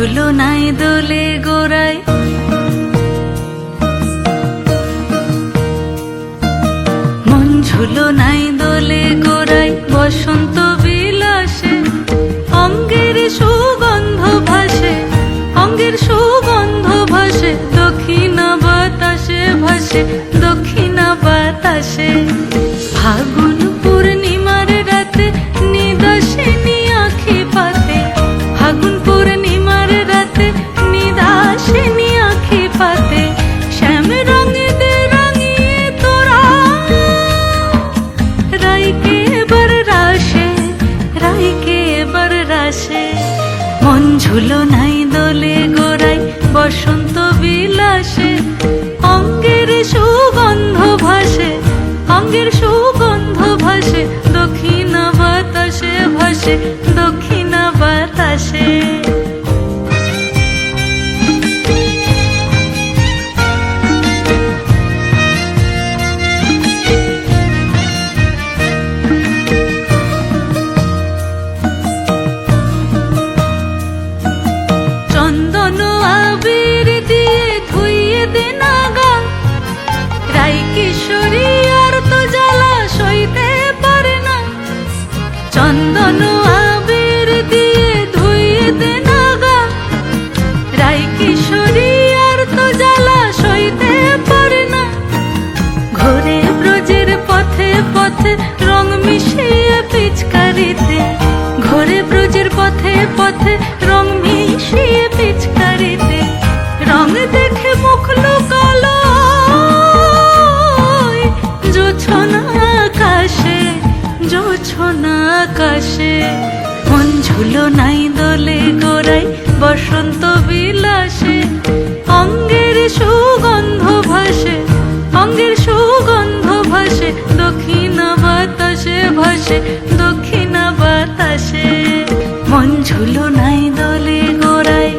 ঝুলো নাই দোলে গোড়ায়, মন ঝুলো নাই দোলে গোড়ায়, বসন্ত বিলাসে অঙ্গের সুগন্ধ ভাসে, অঙ্গের সুগন্ধ ভাসে, দক্ষিণা বাতাসে ভাসে, দক্ষিণা বাতাসে। ফাগুন পূর্ণিমার রাতে নিদাসিনী আঁখি পাতে, ফাগুন পূর্ণিমার রাতে নিদাসিনী আঁখি পাতে, শ্যাম রঙে দে রাঙিয়ে তোরা রাইকে এবার রাশে, রাইকে এবার রাশে। মন ঝুলো নাই দোলে গোড়ায়, বসন্ত বিলাসে অঙ্গের সুগন্ধ ভাসে, অঙ্গের সুগন্ধ ভাসে, দক্ষিণা বাতাসে ভাসে, দক্ষিণা বাতাসে। চন্দন আবির দিয়ে ধুইয়ে দে নাগা, রাই কিশোরী আর তো জ্বালা সইতে পারে না। চন্দন আবির দিয়ে ধুইয়ে দে নাগা, রাই কিশোরী আর তো জ্বালা সইতে পারে না। ঘোরে ব্রজের পথে পথে রং মিশিয়ে পিচকারিতে, ঘোরে ব্রজের পথে পথে রং মিশিয়ে পিচকারিতে, রং দেখে মুখ লুকালো জোছনা আকাশে, জোছনা আকাশে। মন ঝুলো নাই দোলে গোড়ায়, বসন্ত বিলাসে অঙ্গের সুগন্ধ ভাসে, অঙ্গের সুগন্ধ ভাসে, দক্ষিণা বাতাসে ভাসে, দক্ষিণা বাতাসে। মন ঝুলো নাই দোলে গোড়ায়।